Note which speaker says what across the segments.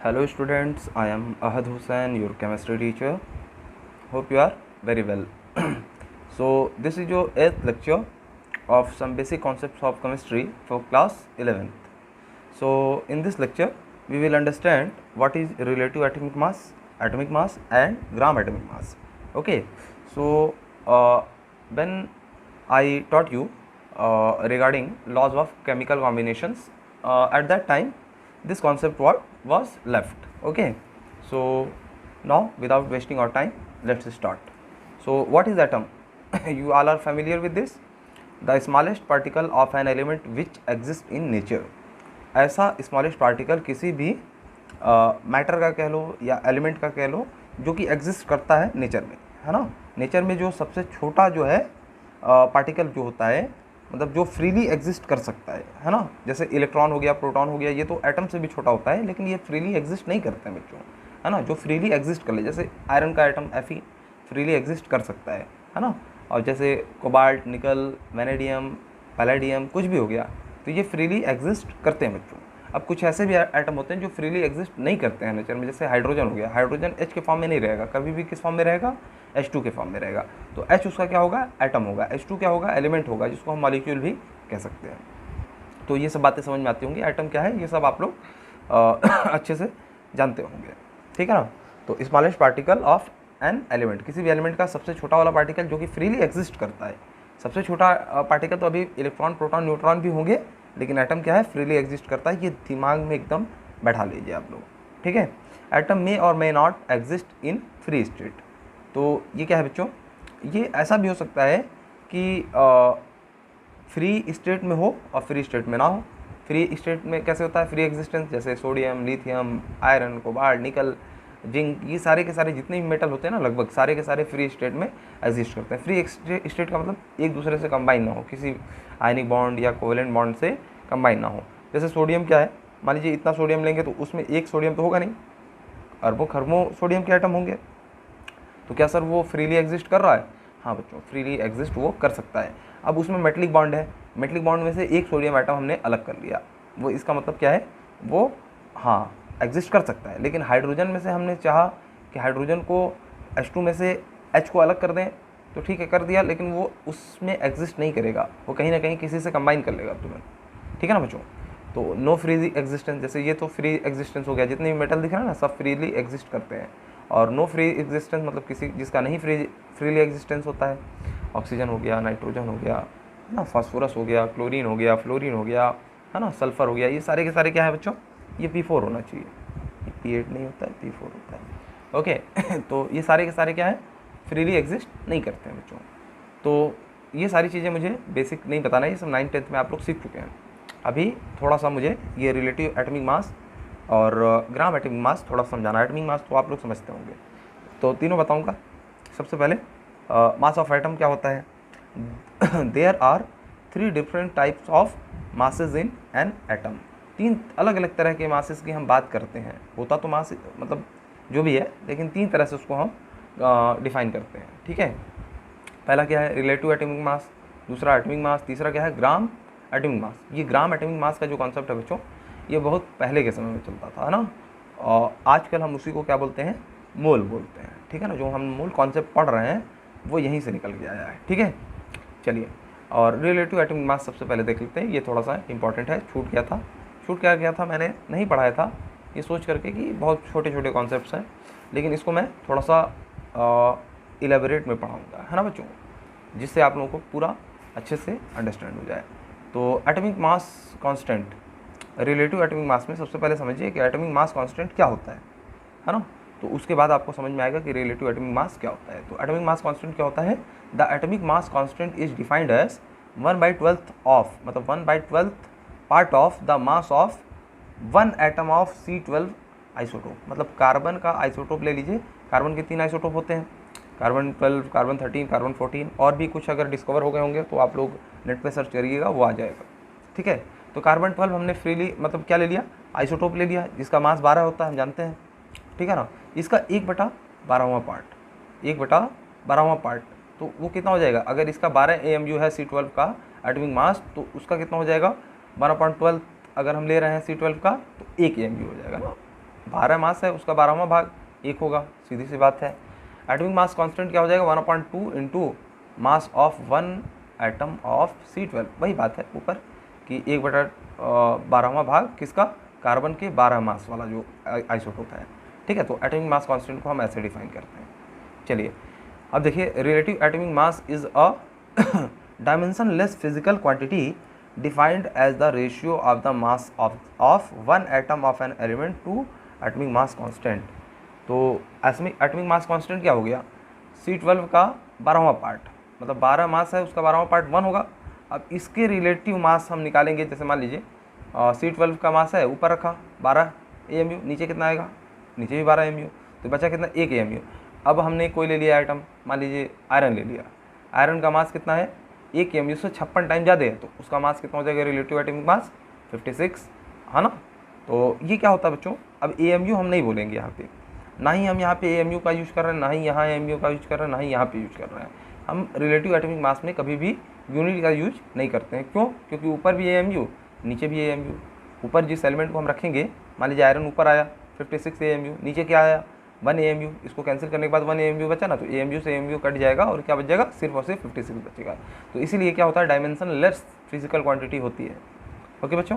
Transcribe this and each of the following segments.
Speaker 1: Hello students, I am Ahad Hussain, your chemistry teacher. Hope you are very well. So this is your 8th lecture of some basic concepts of chemistry for class 11th. So in this lecture we will understand what is relative atomic mass and gram atomic mass. Okay, so when I taught you regarding laws of chemical combinations, at that time this concept was left. Okay, so now without wasting our time, let's start. So what is atom? You all are familiar with this. The smallest particle of an element which exists in nature. ऐसा smallest particle किसी भी matter का कह लो या element का कह लो जो कि एग्जिस्ट करता है नेचर में, है ना। नेचर में जो सबसे छोटा जो है पार्टिकल जो होता है, मतलब जो फ्रीली एग्जिस्ट कर सकता है ना। जैसे इलेक्ट्रॉन हो गया, प्रोटॉन हो गया, ये तो एटम से भी छोटा होता है, लेकिन ये फ्रीली एग्जिस्ट नहीं करते हैं बच्चों, है ना। जो फ्रीली एग्जिस्ट कर ले, जैसे आयरन का एटम Fe फ्रीली एग्जिस्ट कर सकता है ना। और जैसे कोबाल्ट, निकल, वेनेडियम, पैलेडियम कुछ भी हो गया तो ये फ्रीली एग्जिस्ट करते हैं बच्चों। अब कुछ ऐसे भी एटम होते हैं जो फ्रीली एग्जिस्ट नहीं करते हैं नेचर में, जैसे हाइड्रोजन हो गया। हाइड्रोजन H के फॉर्म में नहीं रहेगा, कभी भी किस फॉर्म में रहेगा, H2 के फॉर्म में रहेगा। तो H उसका क्या होगा, एटम होगा। H2 क्या होगा, एलिमेंट होगा, जिसको हम मॉलिक्यूल भी कह सकते हैं। तो ये सब बातें समझ में आती होंगी। एटम क्या है ये सब आप लोग अच्छे से जानते होंगे, ठीक है ना। तो smallest particle of an element, किसी भी एलिमेंट का सबसे छोटा वाला पार्टिकल जो कि फ्रीली एग्जिस्ट करता है। सबसे छोटा पार्टिकल तो अभी इलेक्ट्रॉन, प्रोटॉन, न्यूट्रॉन भी होंगे, लेकिन एटम क्या है, फ्रीली एग्जिस्ट करता है। ये दिमाग में एकदम बैठा लीजिए आप लोग, ठीक है। एटम मे और may not exist in free state. तो ये क्या है बच्चों, ये ऐसा भी हो सकता है कि फ्री स्टेट में हो और फ्री स्टेट में ना हो। फ्री स्टेट में कैसे होता है फ्री एग्जिस्टेंस, जैसे सोडियम, लिथियम, आयरन, कोबाल्ट, निकल, जिंक, ये सारे के सारे जितने भी मेटल होते हैं ना, लगभग सारे के सारे फ्री स्टेट में एग्जिस्ट करते हैं। फ्री स्टेट का मतलब एक दूसरे से कंबाइन ना हो, किसी आयनिक बॉन्ड या कोवेलेंट बॉन्ड से कंबाइन ना हो। जैसे सोडियम क्या है, मान लीजिए इतना सोडियम लेंगे तो उसमें एक सोडियम तो होगा नहीं, अरबों खरबों सोडियम के आइटम होंगे। तो क्या सर वो फ्रीली एग्जिस्ट कर रहा है? हाँ बच्चों, फ्रीली एग्जिस्ट वो कर सकता है। अब उसमें मेटलिक बॉन्ड है, मेटलिक बॉन्ड में से एक सोडियम आइटम हमने अलग कर लिया, वो इसका मतलब क्या है, वो हाँ एग्जिस्ट कर सकता है। लेकिन हाइड्रोजन में से हमने चाहा कि हाइड्रोजन को H2 में से H को अलग कर दें, तो ठीक है कर दिया, लेकिन वो उसमें एग्जिस्ट नहीं करेगा, वो कहीं ना कहीं किसी से कंबाइन कर लेगा तुरंत, ठीक है ना बच्चों। तो नो फ्री एग्जिस्टेंस, जैसे ये तो फ्री एग्जिस्टेंस हो गया, जितने भी मेटल दिख रहा है ना सब फ्रीली एग्जिस्ट करते हैं। और नो फ्री एग्जिस्टेंस मतलब किसी जिसका नहीं फ्रीली एग्जिस्टेंस होता है। ऑक्सीजन हो गया, नाइट्रोजन हो गया, है ना, फास्फोरस हो गया, क्लोरीन हो गया, फ्लोरीन हो गया, है ना, सल्फर हो गया, ये सारे के सारे क्या है बच्चों, ये P4 होना चाहिए। P8 नहीं होता है, P4 होता है। ओके तो ये सारे के सारे क्या है, फ्रीली एग्जिस्ट नहीं करते हैं बच्चों। तो ये सारी चीज़ें मुझे बेसिक नहीं बताना, ये सब 9th 10th में आप लोग सीख चुके हैं। अभी थोड़ा सा मुझे ये रिलेटिव एटॉमिक मास और ग्राम एटॉमिक मास थोड़ा समझाना। एटॉमिक मास तो आप लोग समझते होंगे, तो तीनों बताऊंगा। सबसे पहले मास ऑफ एटम क्या होता है। There are 3 different types of masses in an atom. 3 अलग अलग तरह के मासेस की हम बात करते हैं। होता तो मास मतलब जो भी है, लेकिन 3 तरह से उसको हम डिफाइन करते हैं, ठीक है। पहला क्या है, रिलेटिव एटॉमिक मास, दूसरा एटॉमिक मास, तीसरा क्या है, ग्राम एटॉमिक मास। ये ग्राम एटॉमिक मास का जो कॉन्सेप्ट है बच्चों, ये बहुत पहले के समय में चलता था, है ना। और आजकल हम उसी को क्या बोलते हैं, मोल बोलते हैं, ठीक है ना। जो हम मूल कॉन्सेप्ट पढ़ रहे हैं वो यहीं से निकल के आया है, ठीक है। चलिए, और रिलेटिव एटॉमिक मास सबसे पहले देख लेते हैं। ये थोड़ा सा इंपॉर्टेंट है, छूट गया था, मैंने नहीं पढ़ाया था, ये सोच करके कि बहुत छोटे छोटे कॉन्सेप्ट्स हैं, लेकिन इसको मैं थोड़ा सा इलेबोरेट में पढ़ाऊँगा, है ना बच्चों, जिससे आप लोगों को पूरा अच्छे से अंडरस्टैंड हो जाए। तो atomic mass constant, relative atomic मास में सबसे पहले समझिए कि एटॉमिक मास कांस्टेंट क्या होता है ना। तो उसके बाद आपको समझ में आएगा कि रिलेटिव एटॉमिक मास क्या होता है। तो एटॉमिक मास कांस्टेंट क्या होता है, the atomic mass constant is defined as 1/12 of, मतलब 1/12 part of the mass of 1 atom of C12 isotope. मतलब कार्बन का आइसोटोप ले लीजिए, कार्बन के 3 आइसोटोप होते हैं, कार्बन 12, कार्बन 13, कार्बन 14, और भी कुछ अगर डिस्कवर हो गए होंगे तो आप लोग नेट पे सर्च करिएगा, वो आ जाएगा, ठीक है। तो कार्बन 12 हमने फ्रीली मतलब क्या ले लिया, आइसोटोप ले लिया, जिसका मास 12 होता है, हम जानते हैं, ठीक है ना। इसका 1/12वां पार्ट, 1/12वां पार्ट, तो वो कितना हो जाएगा, अगर इसका 12 AMU है C12 का एटॉमिक मास, तो उसका कितना हो जाएगा 12.12। अगर हम ले रहे हैं C12 का तो 1 AMU हो जाएगा ना, 12 मास है, उसका 12वां भाग 1 होगा, सीधी सी बात है। एटॉमिक मास कांस्टेंट क्या हो जाएगा 1/2 into mass of 1 atom of C12। वही बात है ऊपर कि 1/12वां भाग किसका, कार्बन के 12 मास वाला जो आइसोटोप है। ठीक है, तो एटॉमिक मास कांस्टेंट को हम ऐसे डिफाइन करते हैं। चलिए अब देखिए, relative atomic mass is a dimensionless physical quantity defined as the ratio of the mass of one atom of an element to atomic mass constant. तो एटॉमिक मास कांस्टेंट क्या हो गया, C12 का 12वां पार्ट, मतलब 12 मास है, उसका 12वां पार्ट 1 होगा। अब इसके रिलेटिव मास हम निकालेंगे, जैसे मान लीजिए C12 का मास है ऊपर रखा 12 AMU, नीचे कितना आएगा, नीचे भी 12 AMU, तो बचा कितना 1 AMU। अब हमने कोई ले लिया आइटम, मान लीजिए आयरन ले लिया, आयरन का मास कितना है 1 AMU से 56 टाइम ज़्यादा है, तो उसका मास कितना हो जाएगा रिलेटिव एटॉमिक मास 56, है ना। तो ये क्या होता है बच्चों, अब AMU हम नहीं बोलेंगे यहाँ पे, ना ही हम यहाँ पे AMU का यूज़ कर रहे हैं, ना ही यहाँ AMU का यूज़ कर रहे हैं, ना ही यहाँ पे यूज़ कर रहे हैं। हम रिलेटिव एटॉमिक मास में कभी भी यूनिट का यूज नहीं करते हैं। क्यों, क्योंकि ऊपर भी AMU नीचे भी AMU। ऊपर जिस एलिमेंट को हम रखेंगे, मान लीजिए आयरन ऊपर आया 56 AMU, नीचे क्या आया 1 AMU, इसको कैंसिल करने के बाद 1 AMU बचा ना, तो AMU से AMU कट जाएगा और क्या बच जाएगा, सिर्फ और सिर्फ 56 बचेगा। तो इसीलिए क्या होता है, डायमेंशन लेस फिजिकल क्वांटिटी होती है। ओके बच्चों,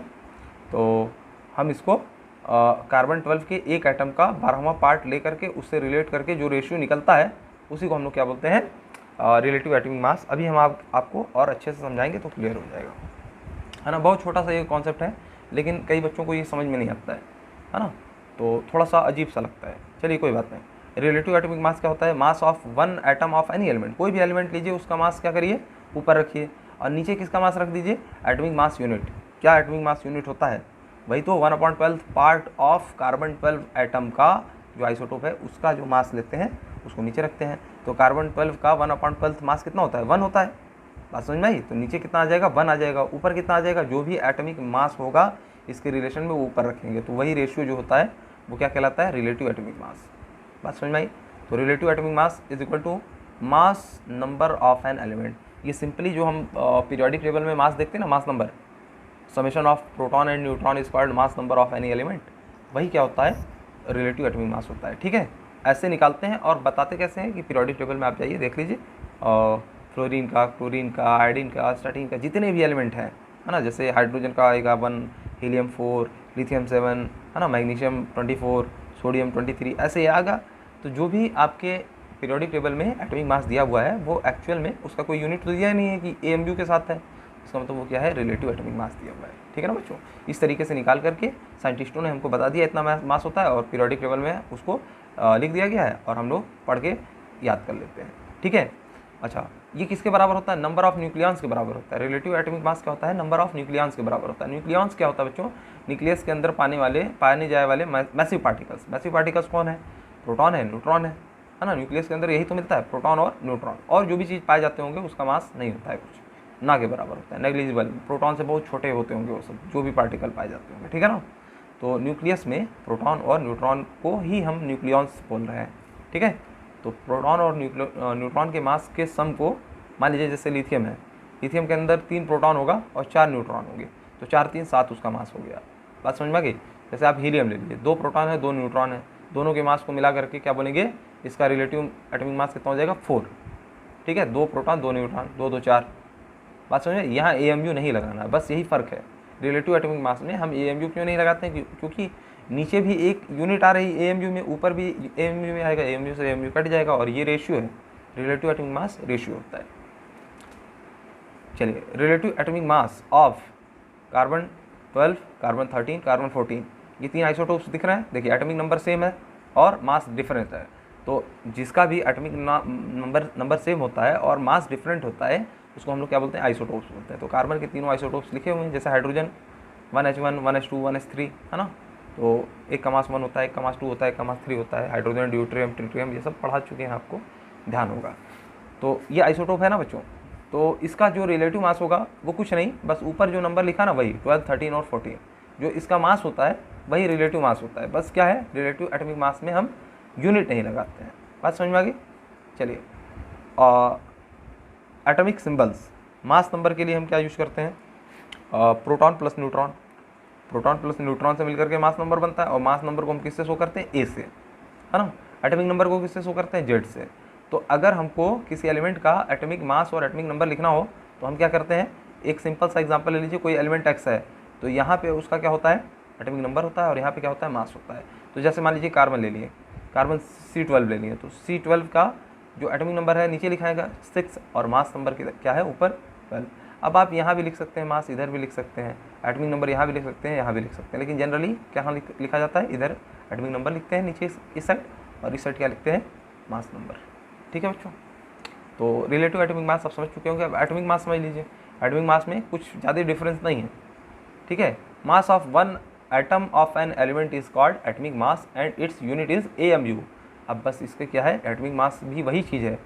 Speaker 1: तो हम इसको कार्बन 12 के एक एटम का 12वां पार्ट लेकर के उससे रिलेट करके जो रेशियो निकलता है उसी को हम लोग क्या बोलते हैं, रिलेटिव एटॉमिक मास। अभी हम आपको और अच्छे से समझाएंगे तो क्लियर हो जाएगा, है ना। बहुत छोटा सा ये कॉन्सेप्ट है, लेकिन कई बच्चों को ये समझ में नहीं आता है ना, तो थोड़ा सा अजीब सा लगता है। चलिए कोई बात नहीं। रिलेटिव एटॉमिक मास क्या होता है, मास of 1 atom of any element. कोई भी एलिमेंट लीजिए, उसका मास क्या करिए ऊपर रखिए, और नीचे किसका मास रख दीजिए, एटॉमिक मास यूनिट। क्या एटॉमिक मास यूनिट होता है, वही तो 1/12 पार्ट ऑफ कार्बन 12 एटम का जो आइसोटोप है उसका जो मास लेते हैं उसको नीचे रखते हैं। तो कार्बन 12 का 1/12 मास कितना होता है, 1 होता है, बात समझ में आई। तो नीचे कितना आ जाएगा 1 आ जाएगा, ऊपर कितना आ जाएगा, जो भी एटॉमिक मास होगा इसके रिलेशन में वो ऊपर रखेंगे, तो वही रेशियो जो होता है वो क्या कहलाता है, रिलेटिव एटॉमिक मास। बात समझ में आई। तो relative atomic mass is equal to mass number of an element. ये सिंपली जो हम पीरियोडिक टेबल में मास देखते हैं ना, mass number, summation of proton and neutron is called mass number of any element, वही क्या होता है, रिलेटिव एटॉमिक मास होता है। ठीक है, ऐसे निकालते हैं और बताते कैसे हैं कि पीरियोडिक टेबल में आप जाइए देख लीजिए, फ्लोरीन का, क्लोरीन का, आयोडीन का, स्टार्टिन का, जितने भी एलिमेंट हैं, है ना, जैसे हाइड्रोजन का आएगा 1, हीलियम 4, लिथियम 7, है ना, मैग्नीशियम 24, सोडियम 23, ऐसे ही आएगा। तो जो भी आपके पीरियोडिक टेबल में एटॉमिक मास दिया हुआ है वो एक्चुअल में उसका कोई यूनिट तो दिया नहीं है कि AMU के साथ है, इसका मतलब वो क्या है, रिलेटिव एटॉमिक मास दिया हुआ है। ठीक है ना बच्चों, इस तरीके से निकाल करके साइंटिस्टों ने हमको बता दिया इतना मास होता है और पीरियोडिक टेबल में उसको लिख दिया गया है और हम लोग पढ़ के याद कर लेते हैं। ठीक है, अच्छा, ये किसके बराबर होता है, नंबर ऑफ न्यूक्लियॉन्स के बराबर होता है। रिलेटिव एटॉमिक मास क्या होता है, नंबर ऑफ न्यूक्लियॉन्स के बराबर होता है। न्यूक्लियॉन्स क्या होता है बच्चों, न्यूक्लियस के अंदर पाने जाए वाले मैसिव पार्टिकल्स। मैसिव पार्टिकल्स कौन है, प्रोटॉन है, न्यूट्रॉन है ना। न्यूक्लियस के अंदर यही तो मिलता है, प्रोटॉन और न्यूट्रॉन, और जो भी चीज़ पाए जाते होंगे उसका मास नहीं होता है कुछ, ना के बराबर होता है, नेग्लिजिबल। प्रोटॉन से बहुत छोटे होते होंगे वो सब जो भी पार्टिकल पाए जाते होंगे। ठीक है ना, तो न्यूक्लियस में प्रोटॉन और न्यूट्रॉन को ही हम न्यूक्लियॉन्स बोल रहे हैं। ठीक है, तो प्रोटॉन और न्यूट्रॉन के मास के सम को, मान लीजिए जैसे लिथियम है, लिथियम के अंदर 3 प्रोटॉन होगा और 4 न्यूट्रॉन होंगे, तो 4 3 7 उसका मास हो गया। बात समझ में आ गई। जैसे आप हीलियम ले लीजिए, 2 प्रोटॉन है 2 न्यूट्रॉन है, दोनों के मास को मिला करके क्या बोलेंगे, इसका रिलेटिव एटॉमिक मास कितना हो जाएगा 4। ठीक है, 2 प्रोटॉन 2 न्यूट्रॉन, 2 2 4। बात समझ में, यहाँ AMU नहीं लगाना है, बस यही फ़र्क है। रिलेटिव एटॉमिक मास में हम AMU क्यों नहीं लगाते हैं, क्योंकि नीचे भी एक यूनिट आ रही है AMU में, ऊपर भी AMU में आएगा, AMU से AMU कट जाएगा, और ये रेशियो है, रिलेटिव एटॉमिक मास रेशियो होता है। चलिए, relative atomic mass of carbon 12, carbon 13, carbon 14, ये 3 आइसोटोप्स दिख रहे हैं। देखिए एटॉमिक नंबर सेम है और मास डिफरेंट है, तो जिसका भी एटॉमिक नंबर सेम होता है और मास डिफरेंट होता है उसको हम लोग क्या बोलते हैं, आइसोटोप्स बोलते हैं। तो कार्बन के तीनों आइसोटोप्स लिखे हुए हैं, जैसे हाइड्रोजन 1H1, 1H2, 1H3, है ना। तो एक का मास 1 होता है, एक का मास 2 होता है, एक का मास 3 होता है। हाइड्रोजन, ड्यूटेरियम, ट्रिटियम, ये सब पढ़ा चुके हैं, आपको ध्यान होगा। तो ये आइसोटोप है ना बच्चों, तो इसका जो रिलेटिव मास होगा वो कुछ नहीं, बस ऊपर जो नंबर लिखा ना वही 12, 13 और 14, जो इसका मास होता है वही रिलेटिव मास होता है। बस क्या है, रिलेटिव एटॉमिक मास में हम यूनिट नहीं लगाते हैं। बात समझ में आ गई। चलिए, एटॉमिक सिंबल्स, मास नंबर के लिए हम क्या यूज करते हैं, proton plus neutron, proton plus neutron से मिलकर के मास नंबर बनता है, और मास नंबर को हम किससे शो करते हैं, ए से, है ना। एटॉमिक नंबर को किससे शो करते हैं, जेड से। तो अगर हमको किसी एलिमेंट का एटॉमिक मास और एटॉमिक नंबर लिखना हो तो हम क्या करते हैं, एक सिंपल सा एग्जांपल ले लीजिए, कोई एलिमेंट एक्स है, तो यहाँ पे उसका क्या होता है, एटॉमिक नंबर होता है, और यहाँ पे क्या होता है, मास होता है। तो जैसे मान लीजिए कार्बन ले लिए, कार्बन C12 ले लिए, तो C12 का जो एटॉमिक नंबर है नीचे लिखाएगा 6, और मास नंबर क्या है, ऊपर 12। अब आप यहाँ भी लिख सकते हैं मास, इधर भी लिख सकते हैं, एटॉमिक नंबर यहाँ भी लिख सकते हैं, यहाँ भी लिख सकते हैं, लेकिन जनरली क्या लिखा जाता है, इधर एटॉमिक नंबर लिखते हैं नीचे इस साइड, और इस साइड क्या लिखते हैं, मास नंबर। ठीक है बच्चों, तो रिलेटिव एटॉमिक मास आप समझ चुके होंगे। अब एटॉमिक मास समझ लीजिए, एटॉमिक मास में कुछ ज़्यादा डिफरेंस नहीं है, ठीक है। मास of one atom of an element is called atomic mass and its unit is AMU। अब बस इसके क्या है, एटॉमिक मास भी वही चीज़ है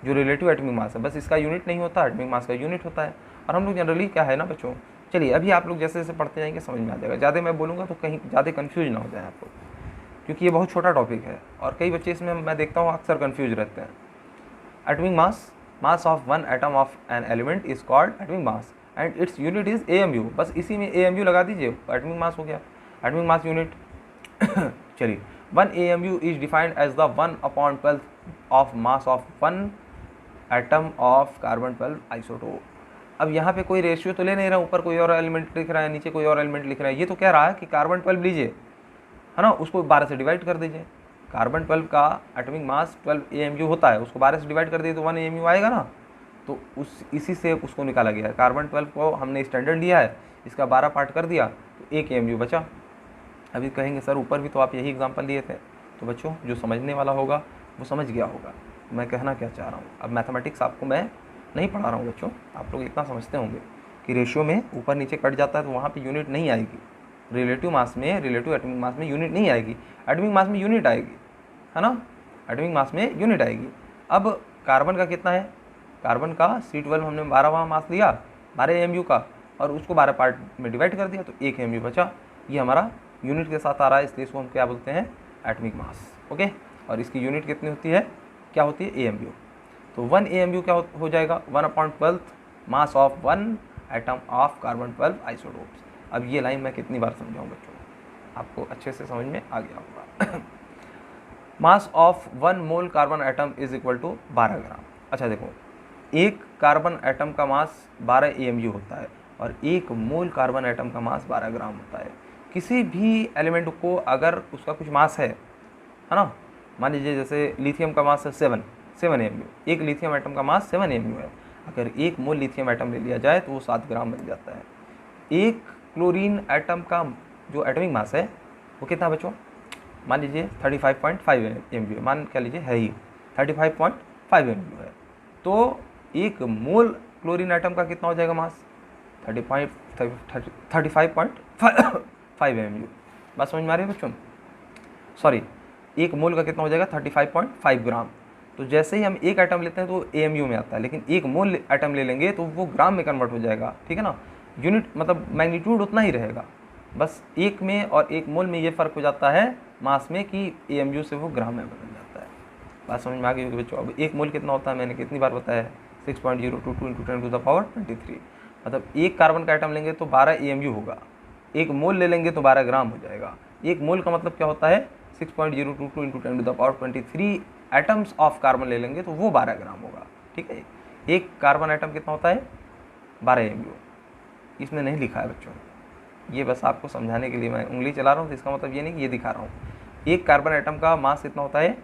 Speaker 1: जो रिलेटिव एटॉमिक मास है, बस इसका यूनिट नहीं होता, एटॉमिक मास का यूनिट होता है। और हम लोग जनरली क्या है ना बच्चों, चलिए अभी आप लोग जैसे जैसे पढ़ते जाएंगे समझ में आ जाएगा, ज़्यादा मैं बोलूँगा तो कहीं ज़्यादा कन्फ्यूज ना हो जाए आपको, क्योंकि ये बहुत छोटा टॉपिक है और कई बच्चे इसमें मैं देखता हूँ अक्सर कन्फ्यूज रहते हैं। Atomic mass, mass of one atom of an element is called atomic mass and its unit is AMU। बस इसी में AMU लगा दीजिए, एटॉमिक मास हो गया, एटॉमिक मास यूनिट। चलिए, 1 AMU is defined as the 1/12 of mass of one atom of carbon 12 isotope. अब यहाँ पे कोई रेशियो तो ले नहीं रहा, ऊपर कोई और एलिमेंट लिख रहा है, नीचे कोई और एलिमेंट लिख रहा है, ये तो कह रहा है कि कार्बन 12 लीजिए, है ना, उसको 12 से डिवाइड कर दीजिए। कार्बन 12 का एटॉमिक मास 12 AMU होता है, उसको 12 से डिवाइड कर दिए तो 1 AMU आएगा ना, तो इसी से उसको निकाला गया है। कार्बन 12 को हमने स्टैंडर्ड लिया है, इसका 12 पार्ट कर दिया तो 1 AMU बचा। अभी कहेंगे सर ऊपर भी तो आप यही एग्जांपल लिए थे, तो बच्चों जो समझने वाला होगा वो समझ गया होगा मैं कहना क्या चाह रहा हूँ। अब मैथमेटिक्स आपको मैं नहीं पढ़ा रहा हूँ बच्चों, आप लोग इतना समझते होंगे कि रेशियो में ऊपर नीचे कट जाता है तो वहाँ पे यूनिट नहीं आएगी। रिलेटिव मास में, रिलेटिव एटॉमिक मास में यूनिट नहीं आएगी, एटॉमिक मास में यूनिट आएगी, है ना, एटॉमिक मास में यूनिट आएगी। अब कार्बन का कितना है, कार्बन का C12 हमने 12वां मास लिया 12 AMU का, और उसको 12 पार्ट में डिवाइड कर दिया तो 1 AMU बचा। ये हमारा यूनिट के साथ आ रहा है, इसलिए इसको हम क्या बोलते हैं, एटॉमिक मास। ओके, और इसकी यूनिट कितनी होती है, क्या होती है, AMU। तो 1 AMU क्या हो जाएगा, 1/12 मास of one atom of carbon 12 isotopes. अब ये लाइन मैं कितनी बार समझाऊँ बच्चों, आपको अच्छे से समझ में आ गया होगा। Mass of 1 mole carbon atom is equal to 12 gram. अच्छा देखो, एक कार्बन एटम का मास 12 AMU होता है और 1 मोल कार्बन एटम का मास 12 ग्राम होता है। किसी भी एलिमेंट को अगर उसका कुछ मास है ना, मान लीजिए जैसे लिथियम का मास है 7 AMU, एक लिथियम एटम का मास 7 AMU है, अगर 1 मोल लिथियम एटम ले लिया जाए तो वो 7 ग्राम बन जाता है। एक क्लोरीन एटम का जो एटॉमिक मास है वो कितना बच्चों, मान लीजिए 35.5 AMU, मान क्या लीजिए है ही 35.5 AMU है, तो 1 मोल क्लोरीन एटम का कितना हो जाएगा मास, 35.5 AMU। बात समझ में आ रही है बच्चों, सॉरी, 1 मोल का कितना हो जाएगा 35.5 ग्राम। तो जैसे ही हम एक एटम लेते हैं तो AMU में आता है, लेकिन 1 मोल एटम ले लेंगे तो वो ग्राम में कन्वर्ट हो जाएगा, ठीक है ना। यूनिट मतलब मैग्नीट्यूड उतना ही रहेगा, बस 1 में और 1 मोल में ये फ़र्क हो जाता है मास में कि AMU से वो ग्राम में बदल जाता है। बात समझ में आ गई होगी बच्चों। अब 1 मोल कितना होता है, मैंने कितनी बार बताया है, 6.022 × 10⁻23। मतलब एक कार्बन का एटम लेंगे तो 12 AMU होगा, 1 मोल ले लेंगे तो 12 ग्राम हो जाएगा। 1 मोल का मतलब क्या होता है, 6.022 × 10⁻23 एटम्स ऑफ कार्बन ले लेंगे तो वो 12 ग्राम होगा, ठीक है। एक कार्बन एटम कितना होता है, 12 AMU। इसमें नहीं लिखा है बच्चों, ये बस आपको समझाने के लिए मैं उंगली चला रहा हूँ, तो इसका मतलब ये नहीं कि ये दिखा रहा हूँ। एक कार्बन एटम का मास कितना होता है,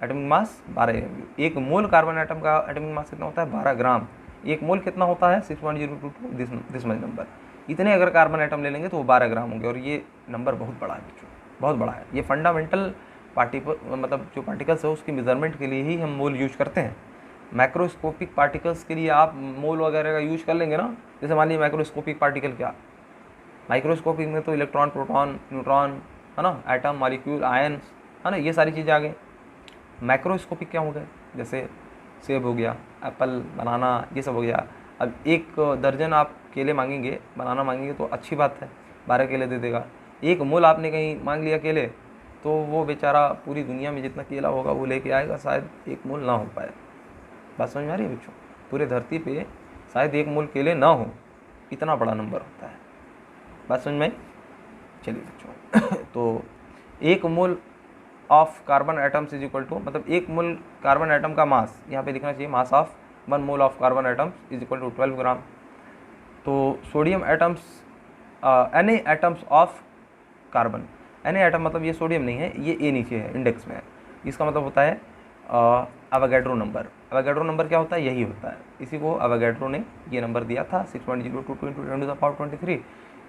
Speaker 1: atomic mass 12 AMU। 1 mole carbon atom का एटॉमिक मास कितना होता है, 12 ग्राम। 1 मोल कितना होता है, 6.022 दिसमल नंबर। इतने अगर कार्बन एटम ले लेंगे तो वो 12 ग्राम होंगे, और ये नंबर बहुत बड़ा है बच्चों, बहुत बड़ा है। ये फंडामेंटल मतलब जो पार्टिकल्स है उसकी मेजरमेंट के लिए ही हम मोल यूज करते हैं। माइक्रोस्कोपिक पार्टिकल्स के लिए आप मोल वगैरह का यूज कर लेंगे ना, जैसे मान लीजिए माइक्रोस्कोपिक पार्टिकल, क्या माइक्रोस्कोपिक में तो इलेक्ट्रॉन, प्रोटॉन, न्यूट्रॉन, है ना, एटम, मॉलिक्यूल, आयंस, है ना, ये सारी चीज़ें आ गई। माइक्रोस्कोपिक क्या हो गए, जैसे सेब हो गया, एप्पल, बनाना, ये सब हो गया। अब 1 दर्जन आप केले मांगेंगे, बनाना मांगेंगे तो अच्छी बात है, 12 केले दे देगा। 1 मोल आपने कहीं मांग लिया केले तो वो बेचारा पूरी दुनिया में जितना केला होगा वो लेके आएगा, शायद 1 मोल ना हो पाए। बात समझ में आ रही है बच्चों, पूरे धरती पे शायद 1 मोल केले ना हो, इतना बड़ा नंबर होता है। बात समझ में आई। चलिए बच्चों तो 1 mole of carbon atoms is equal to, मतलब 1 मोल कार्बन एटम का मास यहाँ पे लिखना चाहिए, mass of 1 mole of carbon atoms is equal to 12 gram. तो sodium atoms Na atoms of carbon, Na atom मतलब ये सोडियम नहीं है, ये ए नीचे है, इंडेक्स में है, इसका मतलब होता है अवोगाड्रो नंबर। अवोगाड्रो नंबर क्या होता है? यही होता है, इसी को अवोगाड्रो ने ये नंबर दिया था 6.022 × 10⁻23,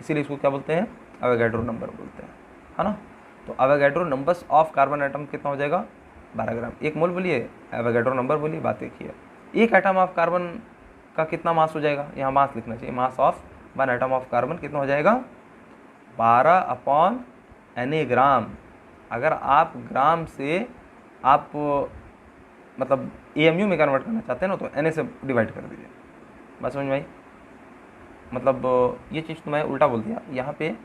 Speaker 1: इसीलिए इसको क्या बोलते हैं? अवोगाड्रो नंबर बोलते हैं, है ना। तो Avogadro numbers of carbon atom कितना हो जाएगा? 12 ग्राम। 1 मोल बोलिए, अवोगाड्रो नंबर बोलिए, बात एक ही है। एक एटम ऑफ कार्बन का कितना मास हो जाएगा? यहाँ मास लिखना चाहिए, mass of 1 atom of carbon कितना हो जाएगा? 12/Na ग्राम। अगर आप ग्राम से आप मतलब AMU में कन्वर्ट करना चाहते हैं ना, तो Na से डिवाइड कर दीजिए, बस समझ में आई। मतलब ये चीज़ तो मैं उल्टा बोल दिया यहाँ पे,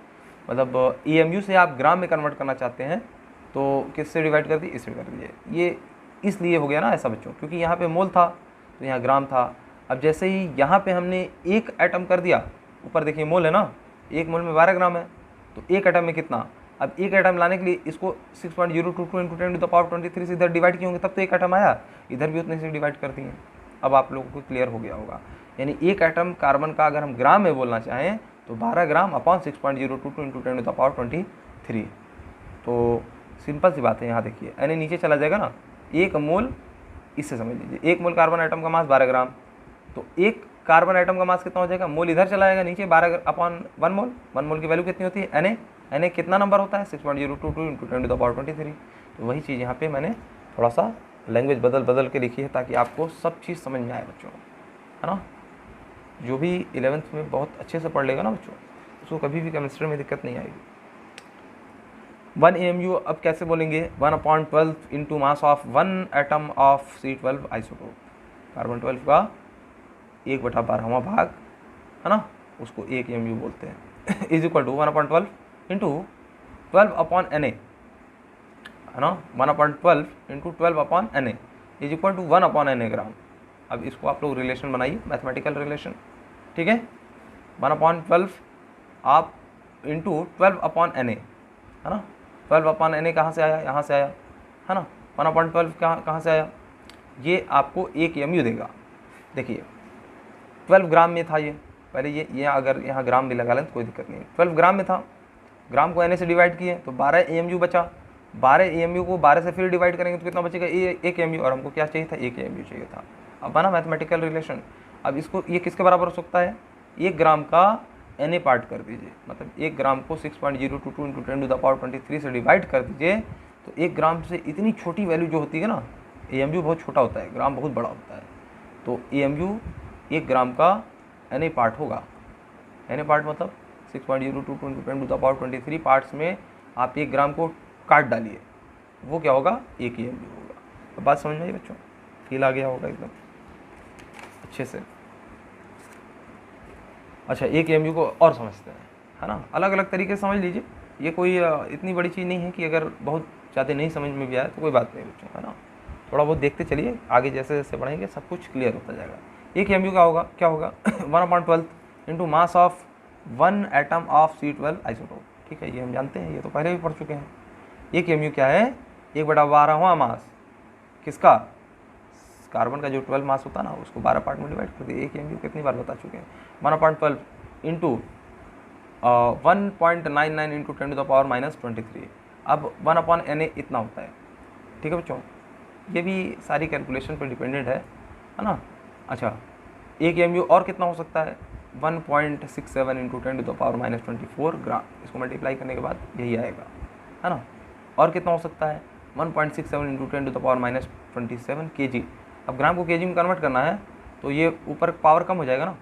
Speaker 1: मतलब AMU से आप ग्राम में कन्वर्ट करना चाहते हैं तो किससे डिवाइड कर दिए? इससे कर दीजिए। ये इसलिए हो गया ना ऐसा बच्चों, क्योंकि यहाँ पे मोल था तो यहाँ ग्राम था। अब जैसे ही यहाँ पे हमने एक एटम कर दिया, ऊपर देखिए मोल है ना, 1 मोल में 12 ग्राम है, तो एक एटम में कितना? अब एक एटम लाने के लिए इसको 6.022 × 10⁻23 से इधर डिवाइड किए होंगे, तब तो एक एटम आया, इधर भी उतने से डिवाइड कर दिए। अब आप लोगों को क्लियर हो गया होगा, यानी एक एटम कार्बन का अगर हम ग्राम में बोलना चाहें तो 12 ग्राम अपॉन 6.022 × 10⁻23। तो सिंपल सी बात है, यहाँ देखिए यानी नीचे चला जाएगा ना, 1 मोल, इससे समझ लीजिए 1 मोल कार्बन आइटम का मास 12 ग्राम, तो एक कार्बन आइटम का मास कितना हो जाएगा? मोल इधर चला जाएगा नीचे, 12/1 मोल। 1 मोल की वैल्यू कितनी होती है? Na कितना नंबर होता है? 6.022 × 10⁻23। तो वही चीज़ यहाँ पे मैंने थोड़ा सा लैंग्वेज बदल के लिखी है, ताकि आपको सब चीज़ समझ में आए बच्चों, है ना। जो भी 11th में बहुत अच्छे से पढ़ लेगा ना बच्चों, उसको कभी भी केमिस्ट्री में दिक्कत नहीं आएगी। 1 AMU अब कैसे बोलेंगे? 1/12 into mass of 1 atom of C12 isotope, carbon 12 का 1/12वां भाग, है ना, उसको 1 AMU बोलते हैं, is equal to 1/12 into 12/Na, है ना, 1/12 into 12/Na is equal to 1/Na gram. अब इसको आप लोग रिलेशन बनाइए, मैथमेटिकल रिलेशन, ठीक है। 1/12 आप इंटू 12/Na, है ना, 12/Na कहाँ से आया? यहाँ से आया, है ना। 1/12 कहाँ से आया? ये आपको 1 AMU देगा। देखिए 12 ग्राम में था ये, पहले ये अगर यहाँ ग्राम भी लगा लें तो कोई दिक्कत नहीं है। 12 ग्राम में था, ग्राम को Na से डिवाइड किए तो 12 AMU बचा, 12 AMU को 12 से फिर डिवाइड करेंगे तो कितना बचेगा? 1 AMU, और हमको क्या चाहिए था? 1 AMU चाहिए था। अब बना मैथमेटिकल रिलेशन। अब इसको ये किसके बराबर हो सकता है? 1 ग्राम का Na पार्ट कर दीजिए, मतलब 1 ग्राम को 6.022 × 10⁻23 से डिवाइड कर दीजिए, तो 1 ग्राम से इतनी छोटी वैल्यू जो होती है ना, AMU बहुत छोटा होता है, ग्राम बहुत बड़ा होता है, तो AMU 1 ग्राम का Na पार्ट होगा। Na पार्ट मतलब 6.022 × 10⁻23 पार्ट्स में आप 1 ग्राम को काट डालिए, वो क्या होगा? 1 AMU होगा। तो बात समझ में आई बच्चों? फील आ गया होगा एकदम अच्छे से। अच्छा, 1 AMU को और समझते हैं, है ना, अलग अलग तरीके से समझ लीजिए। ये कोई इतनी बड़ी चीज़ नहीं है कि अगर बहुत ज़्यादा नहीं समझ में भी आए तो कोई बात नहीं बच्चों, है ना। थोड़ा बहुत देखते चलिए, आगे जैसे जैसे पढ़ेंगे सब कुछ क्लियर होता जाएगा। 1 AMU का होगा, क्या होगा? 1/12 into mass of 1 atom of C12 isotope, ठीक है, ये हम जानते हैं, ये तो पहले भी पढ़ चुके हैं। 1 AMU क्या है? 1/12वां मास किसका? कार्बन का जो 12 मास होता है ना, उसको 12 पार्ट में डिवाइड कर दिए। 1 AMU कितनी बार बता चुके हैं? 1/12 इंटू 1.99 इंटू 10⁻23। अब 1/Na इतना होता है, ठीक है बच्चों। ये भी सारी कैलकुलेशन पर डिपेंडेंट है ना। अच्छा, 1 AMU और कितना हो सकता है? 1.67 इंटू 10⁻24 ग्राम, इसको मल्टीप्लाई करने के बाद यही आएगा, है ना। और कितना हो सकता है? 1.67 इंटू 10⁻27 kg। अब ग्राम को kg में कन्वर्ट करना है तो ये ऊपर पावर कम हो जाएगा ना,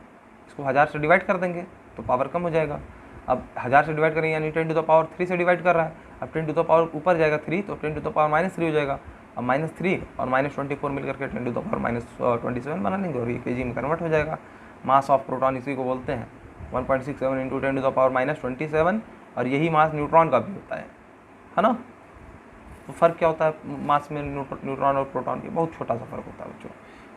Speaker 1: इसको 1000 से डिवाइड कर देंगे तो पावर कम हो जाएगा। अब 1000 से डिवाइड करेंगे यानी 10⁻3 से डिवाइड कर रहा है, अब 10⁻ ऊपर जाएगा 3 तो 10⁻³ हो जाएगा। अब -3 और -24 मिलकर के 10⁻27 बना लेंगे और ये kg में कन्वर्ट हो जाएगा। मास ऑफ प्रोटॉन इसी को बोलते हैं, 1.67 इंटू 10⁻27, और यही मास न्यूट्रॉन का भी होता है ना। तो फ़र्क क्या होता है मास में न्यूट्रॉन और प्रोटॉन के? बहुत छोटा सा फ़र्क होता है बच्चों।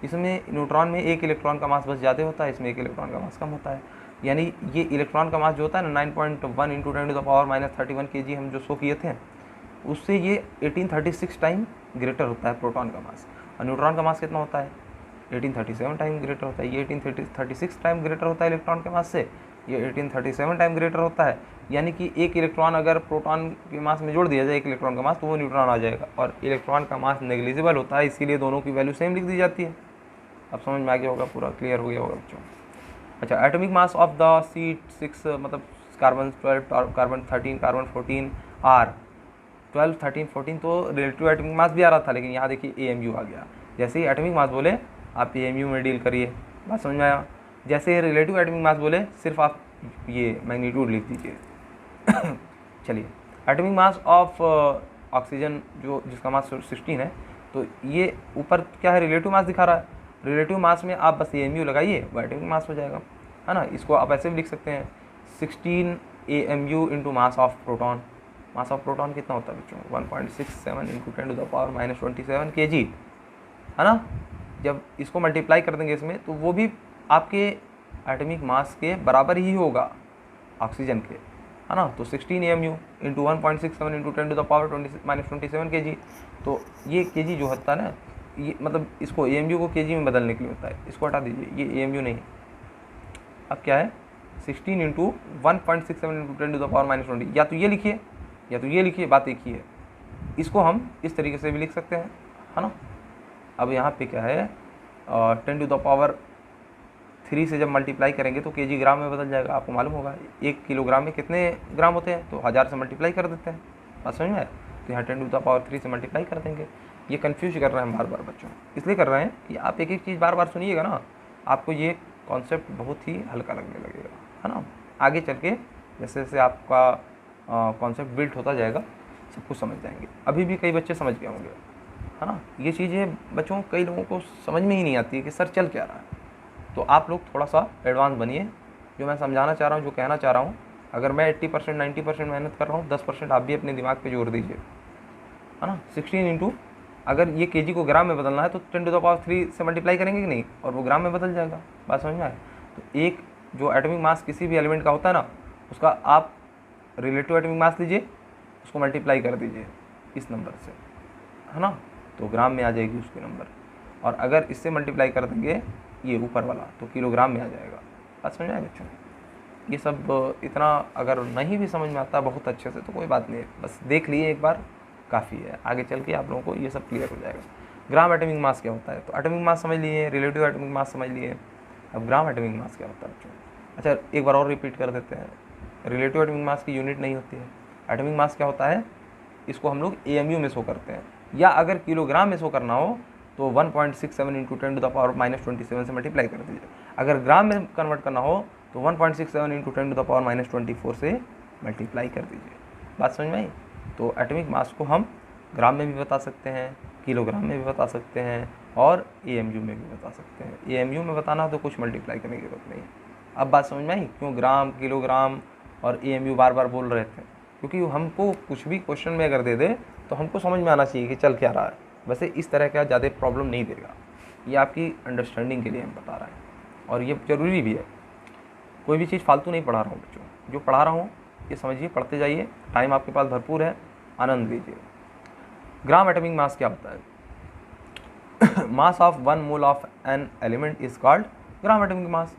Speaker 1: इसमें न्यूट्रॉन में 1 इलेक्ट्रॉन का मास बस ज़्यादा होता है, इसमें 1 इलेक्ट्रॉन का मास कम होता है। यानी ये इलेक्ट्रॉन का मास जो होता है ना 9.1 इंटू 10⁻³ kg हम जो शो किए थे, उससे ये 1836 टाइम ग्रेटर होता है प्रोटॉन का मास। और न्यूट्रॉन का मास कितना होता है? 1837 टाइम ग्रेटर होता है। ये 1836 टाइम ग्रेटर होता है इलेक्ट्रॉन के मास से, ये 1837 टाइम ग्रेटर होता है। यानी कि एक इलेक्ट्रॉन अगर प्रोटॉन के मास में जोड़ दिया जाए एक इलेक्ट्रॉन का मास, तो वो न्यूट्रॉन आ जाएगा। और इलेक्ट्रॉन का मास नेग्लिजिबल होता है, इसीलिए दोनों की वैल्यू सेम लिख दी जाती है। अब समझ में आ गया होगा, पूरा क्लियर हो गया होगा बच्चों। अच्छा, atomic mass of the C6 मतलब कार्बन 12, कार्बन 13, कार्बन 14 आर 12, 13, 14 तो रिलेटिव एटॉमिक मास भी आ रहा था, लेकिन यहाँ देखिए AMU आ गया। जैसे ही एटॉमिक मास बोले आप AMU में डील करिए, बात समझ में आया। जैसे रिलेटिव एटॉमिक मास बोले सिर्फ आप ये मैग्नीट्यूड लिख दीजिए। चलिए, एटॉमिक मास ऑफ ऑक्सीजन जो जिसका मास 16 है, तो ये ऊपर क्या है, रिलेटिव मास दिखा रहा है। रिलेटिव मास में आप बस AMU लगाइए, वो एटॉमिक मास हो जाएगा, है ना। इसको आप ऐसे भी लिख सकते हैं 16 AMU into mass of proton. Mass of proton कितना होता है बच्चों? 1.67 इंटू 10⁻⁻27 kg, है ना। जब इसको मल्टीप्लाई कर देंगे इसमें, तो वो भी आपके एटॉमिक मास के बराबर ही होगा ऑक्सीजन के, है ना। तो 16 AMU इंटू 1.67 इंटू 10⁻⁻27 kg। तो ये kg जो होता है ना, ये मतलब इसको AMU को kg में बदलने के लिए होता है। इसको हटा दीजिए, ये AMU नहीं, अब क्या है 16 इंटू 1.67 इंटू 10⁻⁻20। या तो ये लिखिए या तो ये लिखिए, बात एक ही है। इसको हम इस तरीके से भी लिख सकते हैं, है ना। अब यहाँ पे क्या है 10⁻³ से जब मल्टीप्लाई करेंगे तो kg ग्राम में बदल जाएगा। आपको मालूम होगा 1 किलोग्राम में कितने ग्राम होते हैं, तो 1000 से मल्टीप्लाई कर देते हैं, बात समझ में आया। तो यहाँ 10⁻³ से मल्टीप्लाई कर देंगे। ये कन्फ्यूज कर रहे हैं बार बार बच्चों, इसलिए कर रहे हैं कि आप एक एक चीज़ बार बार सुनिएगा ना, आपको ये कॉन्सेप्ट बहुत ही हल्का लगने लगेगा, है ना। आगे चल के जैसे जैसे आपका कॉन्सेप्ट बिल्ड होता जाएगा, सब कुछ समझ जाएंगे। अभी भी कई बच्चे समझ गए होंगे, है ना। ये चीज़ें बच्चों कई लोगों को समझ में ही नहीं आती है कि सर चल क्या रहा है। तो आप लोग थोड़ा सा एडवांस बनिए। जो मैं समझाना चाह रहा हूँ, जो कहना चाह रहा हूँ, अगर मैं 80% 90% मेहनत कर रहा हूँ, 10% आप भी अपने दिमाग पे जोर दीजिए, है ना। 16 इंटू, अगर ये kg को ग्राम में बदलना है तो 10⁻³ से मल्टीप्लाई करेंगे कि नहीं, और वो ग्राम में बदल जाएगा, बात समझ में आए। तो एक जो एटॉमिक मास किसी भी एलिमेंट का होता है ना, उसका आप रिलेटिव एटॉमिक मास लीजिए, उसको मल्टीप्लाई कर दीजिए इस नंबर से, है ना, तो ग्राम में आ जाएगी उसके नंबर। और अगर इससे मल्टीप्लाई कर देंगे ये ऊपर वाला, तो किलोग्राम में आ जाएगा, बात समझ में आए बच्चों। ये सब इतना अगर नहीं भी समझ में आता बहुत अच्छे से तो कोई बात नहीं है, बस देख लिए एक बार काफ़ी है। आगे चल के आप लोगों को ये सब क्लियर हो जाएगा। ग्राम एटॉमिक मास क्या होता है, तो एटॉमिक मास समझ लिए, रिलेटिव एटॉमिक मास समझ लिए, अब ग्राम एटॉमिक मास क्या होता है बच्चों। अच्छा, एक बार और रिपीट कर देते हैं। रिलेटिव एटॉमिक मास की यूनिट नहीं होती है। एटॉमिक मास क्या होता है, इसको हम लोग AMU में शो करते हैं, या अगर किलोग्राम में शो करना हो तो 1.67 इंटू 10⁻⁻27 से मल्टीप्लाई कर दीजिए। अगर ग्राम में कन्वर्ट करना हो तो 1.67 इंटू 10⁻⁻24 से मल्टीप्लाई कर दीजिए, बात समझ में आई। तो एटॉमिक मास को हम ग्राम में भी बता सकते हैं, किलोग्राम में भी बता सकते हैं, और AMU में भी बता सकते हैं। AMU में बताना हो तो कुछ मल्टीप्लाई करने की जरूरत नहीं है। अब बात समझ में आई क्यों ग्राम, किलोग्राम और AMU बार बार बोल रहे थे, क्योंकि हमको कुछ भी क्वेश्चन में अगर दे दे तो हमको समझ में आना चाहिए कि चल क्या रहा है। वैसे इस तरह का ज़्यादा प्रॉब्लम नहीं देगा, ये आपकी अंडरस्टैंडिंग के लिए हम बता रहे हैं, और ये ज़रूरी भी है। कोई भी चीज़ फालतू नहीं पढ़ा रहा हूँ बच्चों, जो पढ़ा रहा हूँ ये समझिए, पढ़ते जाइए, टाइम आपके पास भरपूर है, आनंद लीजिए। ग्राम एटॉमिक मास क्या होता है? मास of 1 mole of an element is called gram atomic mass.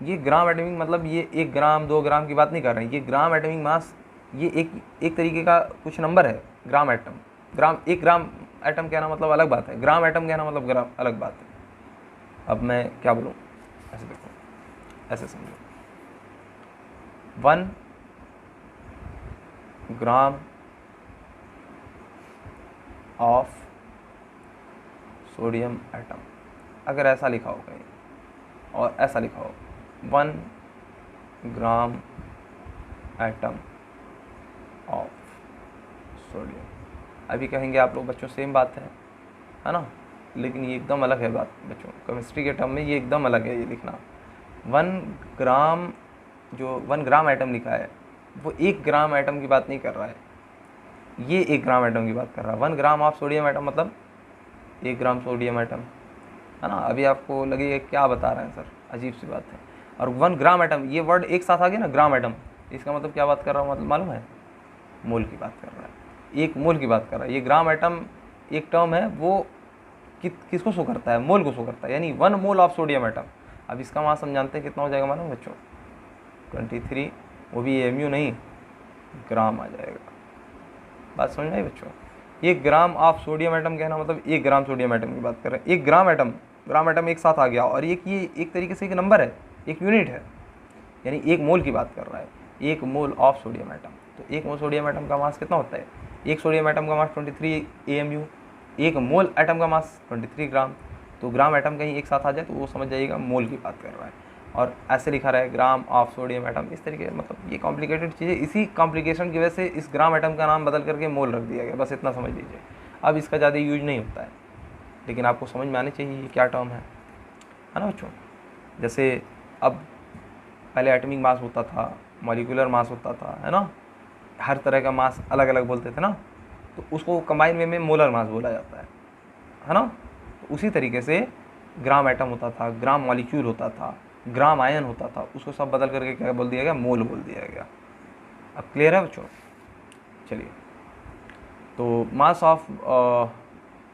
Speaker 1: ये ग्राम एटॉमिक मतलब ये 1 ग्राम 2 ग्राम की बात नहीं कर रहे हैं, ये ग्राम एटॉमिक मास, ये एक तरीके का कुछ नंबर है। ग्राम एटम, ग्राम 1 ग्राम एटम कहना मतलब अलग बात है, ग्राम एटम कहना मतलब ग्राम अलग बात है। अब मैं क्या बोलूँ, ऐसे देखो, ऐसे समझो, 1 ग्राम ऑफ सोडियम एटम, अगर ऐसा लिखा हो कहीं और ऐसा लिखा हो 1 ग्राम एटम ऑफ सोडियम, अभी कहेंगे आप लोग बच्चों सेम बात है ना, लेकिन ये एकदम अलग है बात बच्चों। केमिस्ट्री के टर्म में ये एकदम अलग है। ये लिखना 1 ग्राम, जो 1 ग्राम एटम लिखा है वो 1 ग्राम एटम की बात नहीं कर रहा है, ये 1 ग्राम एटम की बात कर रहा है। 1 ग्राम ऑफ सोडियम एटम मतलब 1 ग्राम सोडियम एटम, है ना। अभी आपको लगेगा क्या बता रहे हैं सर, अजीब सी बात है। और 1 ग्राम एटम, ये वर्ड एक साथ आ गया ना, ग्राम एटम, इसका मतलब क्या बात कर रहा हूँ, मतलब मालूम है, मोल की बात कर रहा है, 1 मोल की बात कर रहा है। ये ग्राम एटम एक टर्म है, वो किसको शो करता है, मोल को शो करता है, यानी 1 मोल ऑफ सोडियम एटम। अब इसका मास हम जानते हैं कितना हो जाएगा मालूम बच्चों, 23, वो भी एमयू नहीं, ग्राम आ जाएगा। बात समझ में आई बच्चों, 1 ग्राम ऑफ सोडियम एटम कहना मतलब 1 ग्राम सोडियम एटम की बात कर रहे हैं, 1 ग्राम एटम एक साथ आ गया, और ये एक तरीके से एक नंबर है, एक यूनिट है, यानी 1 मोल की बात कर रहा है, 1 मोल ऑफ सोडियम एटम। तो 1 मोल सोडियम एटम का मास कितना होता है, एक सोडियम एटम का मास 23 AMU, 1 मोल एटम का मास 23 ग्राम। तो ग्राम एटम कहीं एक साथ आ जाए तो वो समझ जाइएगा मोल की बात कर रहा है, और ऐसे लिखा रहा है ग्राम ऑफ सोडियम एटम, इस तरीके, मतलब ये कॉम्प्लिकेटेड चीज़ें, इसी कॉम्प्लिकेशन की वजह से इस ग्राम एटम का नाम बदल करके मोल रख दिया गया, बस इतना समझ लीजिए। अब इसका ज़्यादा यूज नहीं होता है, लेकिन आपको समझ में आनी चाहिए ये क्या टर्म है ना बच्चों। जैसे अब पहले एटॉमिक मास होता था, मॉलिक्यूलर मास होता था, है ना, हर तरह का मास अलग अलग बोलते थे ना, तो उसको कंबाइन वे में मोलर मास बोला जाता है ना। तो उसी तरीके से ग्राम एटम होता था, ग्राम मॉलिक्यूल होता था, ग्राम आयन होता था, उसको सब बदल करके क्या बोल दिया गया, मोल बोल दिया गया। अब क्लियर है बच्चों। चलिए, तो mass of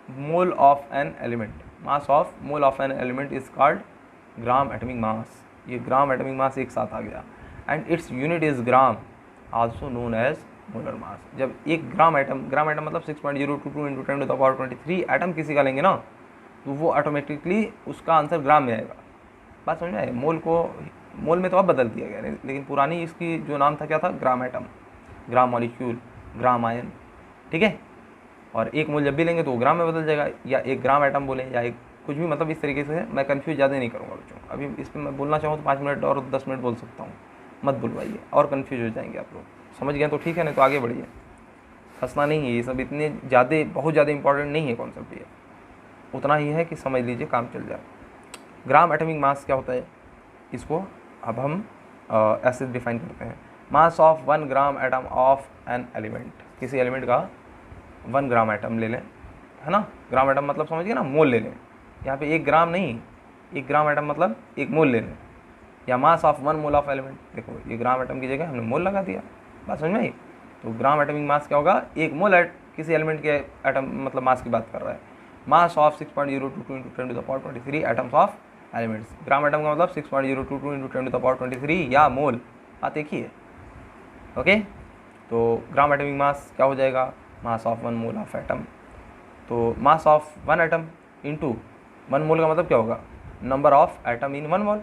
Speaker 1: mole of an element, mass of mole of an element is called gram atomic mass. ये ग्राम एटॉमिक मास एक साथ आ गया, and its unit is gram, also known as molar mass. जब एक ग्राम एटम मतलब 6.022 × 10⁻23 atom किसी का लेंगे ना, तो वो ऑटोमेटिकली उसका आंसर ग्राम में आएगा। बात समझ में आए, मोल में तो अब बदल दिया गया, लेकिन पुरानी इसकी जो नाम था क्या था, ग्राम एटम, ग्राम मॉलिक्यूल, ग्राम आयन, ठीक है। और 1 मोल जब भी लेंगे तो वो ग्राम में बदल जाएगा, या 1 ग्राम एटम बोले, या एक कुछ भी, मतलब इस तरीके से। मैं कंफ्यूज ज़्यादा नहीं करूँगा बच्चों, अभी इस पर मैं बोलना चाहूँ तो 5 मिनट और 10 मिनट बोल सकता हूँ, मत बुलवाइए और कन्फ्यूज हो जाएंगे आप लोग। समझ गए तो ठीक है, नहीं तो आगे बढ़िए, फंसना नहीं है, ये सब इतने ज़्यादा बहुत ज़्यादा इंपॉर्टेंट नहीं है कॉन्सेप्ट, ये उतना ही है कि समझ लीजिए, काम चल जाए। ग्राम एटॉमिक मास क्या होता है, इसको अब हम ऐसे डिफाइन करते हैं, मास of 1 gram atom of an element. किसी एलिमेंट का 1 ग्राम एटम ले लें, है ना, ग्राम एटम मतलब समझिए ना, मोल ले लें, यहाँ पे 1 ग्राम नहीं, 1 ग्राम एटम मतलब 1 मोल ले लें, या मास ऑफ 1 मोल ऑफ एलिमेंट। देखो ये ग्राम एटम की जगह हमने मोल लगा दिया, बात समझ में आई। तो ग्राम एटॉमिक मास क्या होगा, 1 मोल किसी एलिमेंट के एटम मतलब मास की बात कर रहा है, mass of 6.022 × 10⁻23 atoms of elements. Gram atom का मतलब 6.022 × 10⁻23 या मोल, बात एक ही है, ओके। तो ग्राम एटॉमिक मास क्या हो जाएगा, मास ऑफ 1 मोल ऑफ एटम। तो मास ऑफ 1 एटम इंटू 1 मोल का मतलब क्या होगा, नंबर ऑफ एटम इन 1 मोल।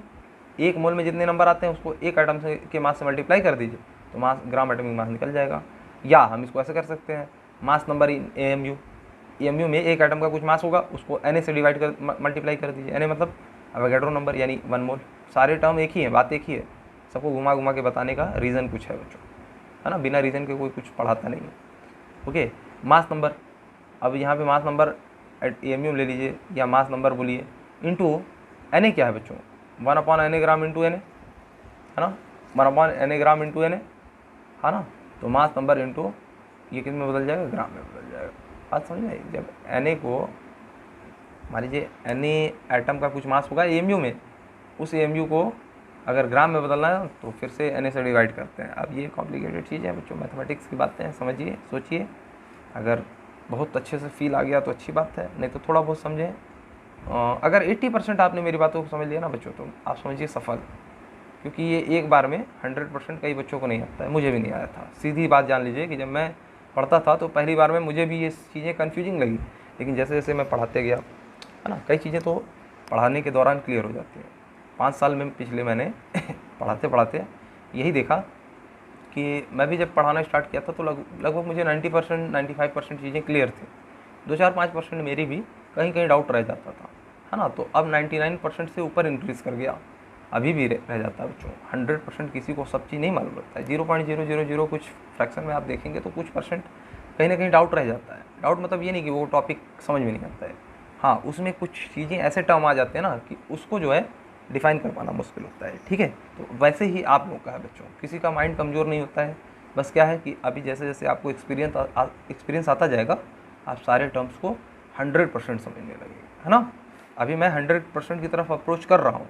Speaker 1: 1 मोल में जितने नंबर आते हैं उसको 1 एटम से के मास से मल्टीप्लाई कर दीजिए, तो मास ग्राम एटॉमिक मास निकल जाएगा। या हम इसको ऐसे कर सकते हैं, मास नंबर इन AMU में 1 एटम का कुछ मास होगा, उसको Na से डिवाइड कर मल्टीप्लाई कर दीजिए, Na मतलब अवोगाड्रो नंबर, यानी 1 मोल। सारे टर्म एक ही है, बात एक ही है, सबको घुमा घुमा के बताने का रीज़न कुछ है बच्चों, है ना, बिना रीज़न के कोई कुछ पढ़ाता नहीं है, ओके। मास नंबर, अब यहाँ पे मास नंबर AMU ले लीजिए, या मास नंबर बोलिए, इंटू Na क्या है बच्चों, 1/Na ग्राम इंटू Na, है ना, 1/Na ग्राम इंटू Na, है ना। तो मास नंबर इंटू ये किस में बदल जाएगा, ग्राम में बदल जाएगा। बात समझ में, जब Na को मान लीजिए Na एटम का कुछ मास होगा AMU में, उस AMU को अगर ग्राम में बदलना है तो फिर से Na से डिवाइड करते हैं। अब ये कॉम्प्लिकेटेड चीज़ है बच्चों, मैथमेटिक्स की बातें हैं, समझिए सोचिए, अगर बहुत अच्छे से फील आ गया तो अच्छी बात है, नहीं तो थोड़ा बहुत समझें। अगर 80% आपने मेरी बातों को समझ लिया ना बच्चों, तो आप समझिए सफल, क्योंकि ये एक बार में 100% कई बच्चों को नहीं आता है, मुझे भी नहीं आया था। सीधी बात जान लीजिए कि जब मैं पढ़ता था तो पहली बार में मुझे भी ये चीज़ें कन्फ्यूजिंग लगी, लेकिन जैसे जैसे मैं पढ़ाते गया, है ना, कई चीज़ें तो पढ़ाने के दौरान क्लियर हो जाती हैं। 5 साल में पिछले मैंने पढ़ाते पढ़ाते यही देखा कि मैं भी जब पढ़ाना स्टार्ट किया था तो लगभग मुझे 90% 95% चीज़ें क्लियर थी, 2-4-5% मेरी भी कहीं कहीं डाउट रह जाता था, है ना। तो अब 99% से ऊपर इंक्रीज़ कर गया, अभी भी रह जाता है बच्चों। 100% किसी को सब चीज़ नहीं मालूम रहता है, 0.000 कुछ फ्रैक्शन में आप देखेंगे तो कुछ % कहीं ना कहीं डाउट रह जाता है। डाउट मतलब ये नहीं कि वो टॉपिक समझ में नहीं आता है, हाँ उसमें कुछ चीज़ें ऐसे टर्म आ जाते हैं ना कि उसको जो है डिफ़ाइन कर पाना मुश्किल होता है, ठीक है। तो वैसे ही आप लोग का है बच्चों, किसी का माइंड कमज़ोर नहीं होता है, बस क्या है कि अभी जैसे जैसे आपको एक्सपीरियंस आता जाएगा, आप सारे टर्म्स को 100% समझने लगेंगे, है ना। अभी मैं 100% की तरफ अप्रोच कर रहा हूँ,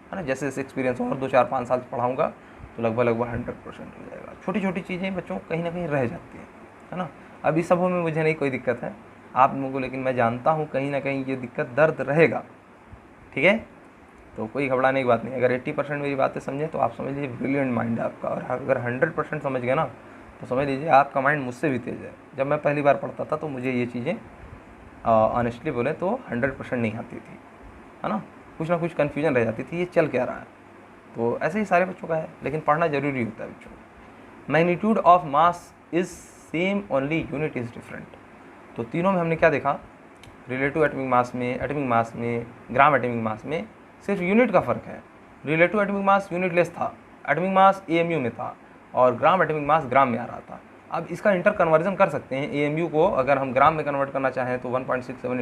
Speaker 1: है ना। जैसे जैसे एक्सपीरियंस और 2 4 5 साल पढ़ाऊँगा तो लगभग 100% हो जाएगा। छोटी छोटी चीज़ें बच्चों कहीं ना कहीं रह जाती हैं, है ना। अभी सबों में मुझे नहीं कोई दिक्कत है आप लोगों को, लेकिन मैं जानता हूँ कहीं ना कहीं ये दिक्कत दर्द रहेगा, ठीक है। तो कोई घबराने की बात नहीं। अगर 80% मेरी बातें समझें तो आप समझ लीजिए ब्रिलियंट माइंड है आपका, और अगर 100% समझ गए ना तो समझ लीजिए आपका माइंड मुझसे भी तेज़ है। जब मैं पहली बार पढ़ता था तो मुझे ये चीज़ें ऑनेस्टली बोले तो 100% नहीं आती थी, है ना। कुछ ना कुछ कन्फ्यूजन रह जाती थी, ये चल क्या रहा है। तो ऐसे ही सारे बच्चों का है, लेकिन पढ़ना ज़रूरी होता है बच्चों। Magnitude of mass is same only unit is different. तो तीनों में हमने क्या देखा, रिलेटिव एटॉमिक मास में, ग्राम एटॉमिक मास में सिर्फ यूनिट का फ़र्क है। रिलेटिव एटॉमिक मास यूनिटलेस था, एटॉमिक मास एएमयू में था, और ग्राम एटॉमिक मास ग्राम में आ रहा था। अब इसका इंटर कन्वर्जन कर सकते हैं। एएमयू को अगर हम ग्राम में कन्वर्ट करना चाहें तो 1.67 ×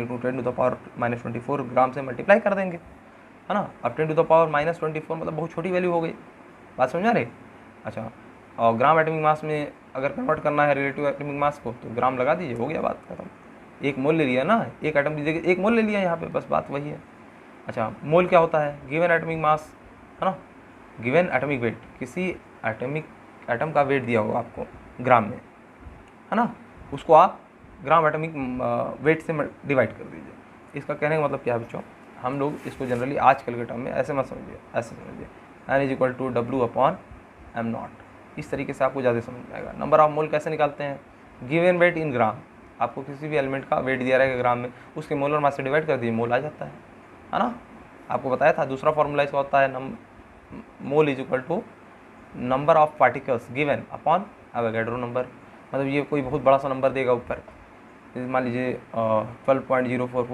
Speaker 1: 10⁻⁻24 ग्राम से मल्टीप्लाई कर देंगे, है ना। अब 10⁻⁻24 मतलब बहुत छोटी वैल्यू हो गई, बात समझ आ रही। अच्छा, और ग्राम एटॉमिक मास में अगर कन्वर्ट करना है रिलेटिव एटॉमिक मास को तो ग्राम लगा दीजिए, हो गया बात खत्म। एक मोल ले लिया ना, एक एटम की जगह एक मोल ले लिया यहाँ पे, बस बात वही है। अच्छा, मोल क्या होता है, गिवन एटॉमिक मास, है ना, गिवन एटॉमिक वेट, किसी एटम का वेट दिया होगा आपको ग्राम में, है ना, उसको आप ग्राम एटॉमिक वेट से डिवाइड कर दीजिए। इसका कहने का मतलब क्या है बच्चों, हम लोग इसको जनरली आजकल के टर्म में ऐसे मत समझिए, ऐसे समझिए N = W/m0। इस तरीके से आपको ज़्यादा समझ में आएगा। नंबर ऑफ मोल कैसे निकालते हैं, गिवन वेट इन ग्राम, आपको किसी भी एलिमेंट का वेट दिया रहेगा ग्राम में, उसके मोलर मास से डिवाइड कर दीजिए, मोल आ जाता है ना। आपको बताया था दूसरा फॉर्मूला इसका होता है मोल = number of particles given upon Avogadro number. मतलब ये कोई बहुत बड़ा सा नंबर देगा ऊपर, मान लीजिए 12.044 ×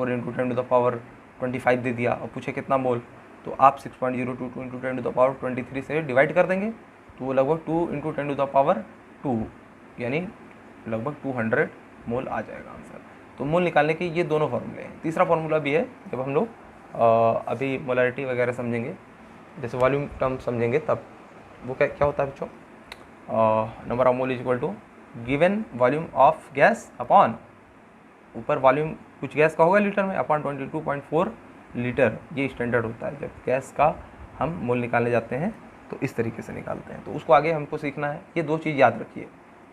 Speaker 1: 10⁻25 दे दिया और पूछे कितना मोल, तो आप 6.022 × 10⁻23 से डिवाइड कर देंगे, तो वो लगभग 2 × 10⁻2 यानी लगभग 200 मोल आ जाएगा आंसर। तो मोल निकालने के ये दोनों फार्मूले हैं। तीसरा फार्मूला भी है, जब हम लोग अभी मोलैरिटी वगैरह समझेंगे, जैसे वॉल्यूम टर्म समझेंगे, तब वो क्या होता है बच्चों, number of mole = given volume of gas upon, ऊपर वॉल्यूम कुछ गैस का होगा लीटर में, अपॉन 22.4 लीटर। ये स्टैंडर्ड होता है जब गैस का हम मोल निकालने जाते हैं तो इस तरीके से निकालते हैं। तो उसको आगे हमको सीखना है। ये दो चीज़ याद रखिए,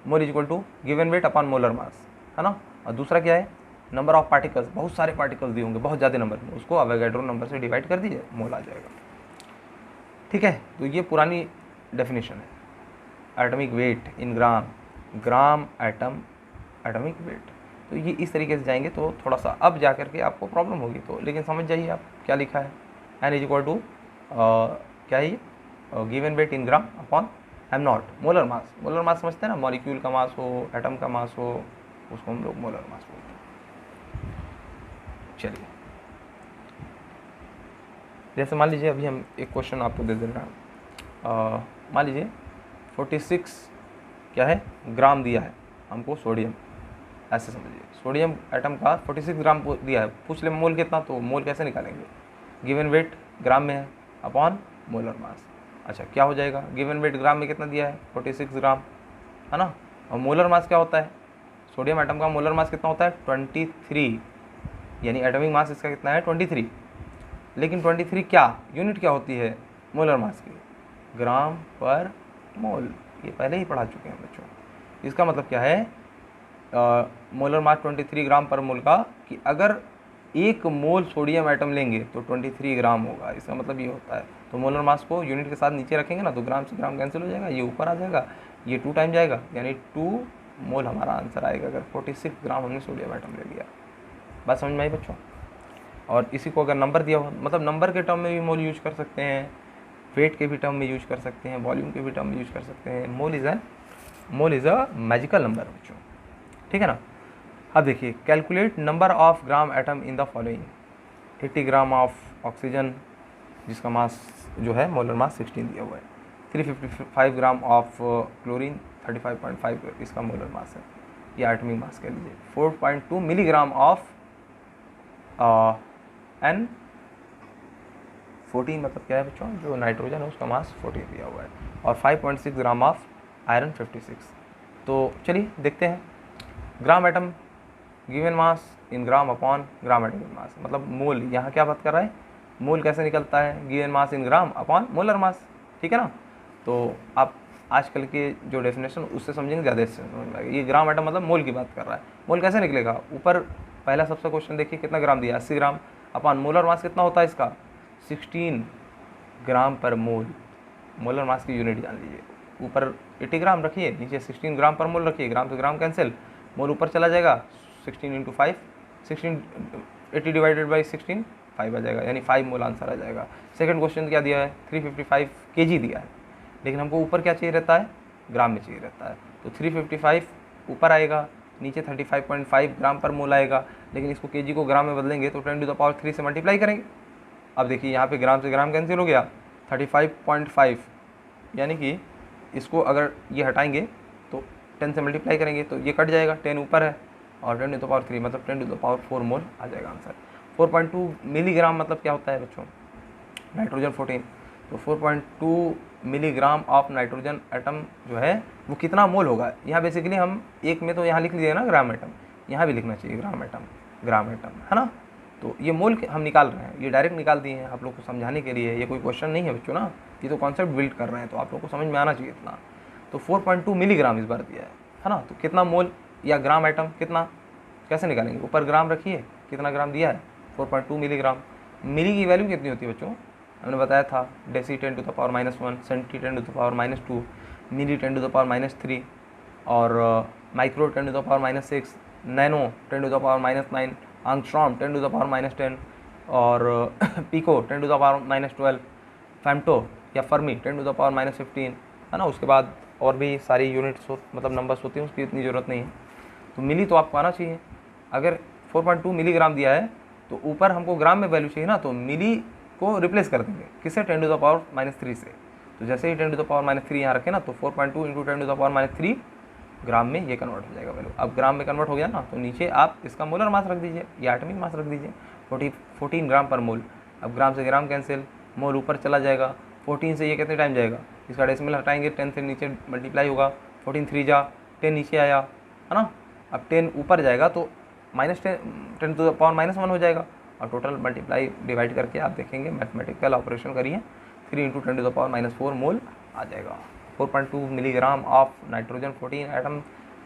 Speaker 1: मोल = given weight upon molar mass, है ना। और दूसरा क्या है, नंबर ऑफ पार्टिकल्स, बहुत सारे पार्टिकल्स दिए होंगे बहुत ज़्यादा नंबर में, उसको एवोगैड्रो नंबर से डिवाइड कर दीजिए, मोल आ जाएगा, ठीक है। तो ये पुरानी डेफिनेशन है। Atomic weight in gram, gram atom atomic weight, तो ये इस तरीके से जाएंगे तो थोड़ा सा अब जा करके आपको प्रॉब्लम होगी, तो लेकिन समझ जाइए आप क्या लिखा है। N = क्या है ये, given weight in gram upon m0 molar mass. Molar mass समझते हैं ना, मॉलिक्यूल का मास हो, एटम का मास हो, उसको हम लोग मोलर मास बोलते हैं। चलिए, जैसे मान लीजिए अभी हम एक क्वेश्चन आपको दे रहे हैं, मान लीजिए 46 क्या है ग्राम दिया है हमको सोडियम, ऐसे समझिए सोडियम एटम का 46 ग्राम दिया है, पूछ ले मोल कितना, तो मोल कैसे निकालेंगे, गिवन वेट ग्राम में है अपॉन मोलर मास। अच्छा, क्या हो जाएगा, गिवन वेट ग्राम में कितना दिया है 46 ग्राम, है ना, और मोलर मास क्या होता है, सोडियम एटम का मोलर मास कितना होता है 23, यानी एटॉमिक मास इसका कितना है 23। लेकिन 23 क्या यूनिट क्या होती है मोलर मास की, ग्राम पर मोल, ये पहले ही पढ़ा चुके हैं बच्चों। इसका मतलब क्या है, मोलर मास 23 ग्राम पर मोल का, कि अगर 1 मोल सोडियम एटम लेंगे तो 23 ग्राम होगा, इसका मतलब ये होता है। तो मोलर मास को यूनिट के साथ नीचे रखेंगे ना, तो ग्राम से ग्राम कैंसिल हो जाएगा, ये ऊपर आ जाएगा, ये 2 टाइम जाएगा, यानी 2 मोल हमारा आंसर आएगा अगर 46 ग्राम हमने सोडियम एटम ले लिया। बात समझ में आई बच्चों। और इसी को अगर नंबर दिया हो, मतलब नंबर के टर्म में भी मोल यूज कर सकते हैं, वेट के भी टर्म में यूज कर सकते हैं, वॉल्यूम के भी टर्म में यूज कर सकते हैं। मोल इज़ अ मैजिकल नंबर बच्चों, ठीक है ना। अब देखिए, calculate number of gram atom in the following, 80 gram of oxygen जिसका मास जो है मोलर मास 16 दिया हुआ है, 355 ग्राम ऑफ क्लोरीन 35.5 इसका मोलर मास है, या एटॉमिक मास कह लीजिए, 4.2 मिलीग्राम ऑफ N14 मतलब क्या है बच्चों, जो नाइट्रोजन है उसका मास 14 दिया हुआ है, और 5.6 ग्राम ऑफ आयरन 56। तो चलिए देखते हैं, gram atom given mass in gram upon gram atomic mass, मतलब मोल यहाँ क्या बात कर रहा है, मोल कैसे निकलता है, given mass in gram upon molar mass, ठीक है ना। तो आप आजकल के जो डेफिनेशन उससे समझेंगे ज़्यादा इससे समझ में आएगा। ये ग्राम आइटम मतलब मोल की बात कर रहा है। मोल कैसे निकलेगा, ऊपर पहला सबसे क्वेश्चन देखिए कितना ग्राम दिया, 80 ग्राम अपॉन मोलर मास कितना होता है इसका, 16 ग्राम पर मोल। मोलर मास की यूनिट जान लीजिए, ऊपर 80 ग्राम रखिए, नीचे 16 ग्राम पर मोल रखिए, ग्राम से ग्राम कैंसिल, मोल ऊपर चला जाएगा, 16 इंटू 5, 16 80 डिवाइडेड बाई 16 5 आ जाएगा, यानी 5 मोल आंसर आ जाएगा। सेकंड क्वेश्चन क्या दिया है, 355 केजी दिया है, लेकिन हमको ऊपर क्या चाहिए रहता है, ग्राम में चाहिए रहता है। तो 355 ऊपर आएगा, नीचे 35.5 ग्राम पर मोल आएगा, लेकिन इसको केजी को ग्राम में बदलेंगे तो 10⁻³ से मल्टीप्लाई करेंगे। अब देखिए यहाँ पे ग्राम से ग्राम कैंसिल हो गया, 35.5, यानी कि इसको अगर ये हटाएंगे तो 10 से मल्टीप्लाई करेंगे तो ये कट जाएगा, 10 ऊपर है और 10⁻³ मतलब 10⁻4 मोल आ जाएगा आंसर। 4.2 मिलीग्राम मतलब क्या होता है बच्चों, नाइट्रोजन 14। तो 4.2 मिलीग्राम ऑफ नाइट्रोजन एटम जो है वो कितना मोल होगा। यहाँ बेसिकली हम एक में तो यहाँ लिख लीजिए ना ग्राम एटम, यहाँ भी लिखना चाहिए ग्राम एटम, है ना। तो ये मोल हम निकाल रहे हैं, ये डायरेक्ट निकाल दिए हैं आप लोग को समझाने के लिए, ये कोई क्वेश्चन नहीं है बच्चों ना, ये तो कॉन्सेप्ट बिल्ड कर रहे हैं, तो आप लोग को समझ में आना चाहिए इतना। तो 4.2 मिलीग्राम इस बार दिया है ना। तो कितना मोल या ग्राम एटम कितना, कैसे निकालेंगे, ऊपर ग्राम रखिए, कितना ग्राम दिया है 4.2 मिलीग्राम। मिली की वैल्यू कितनी होती है बच्चों, हमने बताया था, डेसी 10⁻⁻1, सेंटी 10⁻⁻2, मिली 10⁻⁻3 और माइक्रो 10⁻⁻6, नैनो 10⁻⁻9, आंगस्ट्रॉम 10⁻⁻10 और पिको 10⁻⁻12, फैम्टो या फर्मी 10⁻⁻15, है ना। उसके बाद और भी सारी यूनिट्स मतलब नंबर्स होती हैं, उसकी इतनी ज़रूरत नहीं है। तो मिली तो आपको आना चाहिए, अगर 4.2 मिलीग्राम दिया है तो ऊपर हमको ग्राम में वैल्यू चाहिए ना, तो मिली को रिप्लेस कर देंगे किससे, 10⁻³ से। तो जैसे ही 10⁻³ यहाँ रखें ना, तो 4.2 इंटू 10⁻³ ग्राम में ये कन्वर्ट हो जाएगा वैल्यू। अब ग्राम में कन्वर्ट हो गया ना, तो नीचे आप इसका मोलर मास रख दीजिए या एटॉमिक मास रख दीजिए, 14 ग्राम पर मोल। अब ग्राम से ग्राम कैंसिल, मोल ऊपर चला जाएगा, 14 से ये कितने टाइम जाएगा, इसका डेसिमल हटाएंगे, 10 से नीचे मल्टीप्लाई होगा, 14 3 जा 10 नीचे आया, है ना। अब 10 ऊपर जाएगा तो -10⁻⁻1 हो जाएगा, और टोटल मल्टीप्लाई डिवाइड करके आप देखेंगे, मैथमेटिकल ऑपरेशन करिए, 3 इंटू 10⁻⁻4 मोल आ जाएगा। 4.2 मिलीग्राम ऑफ नाइट्रोजन 14 एटम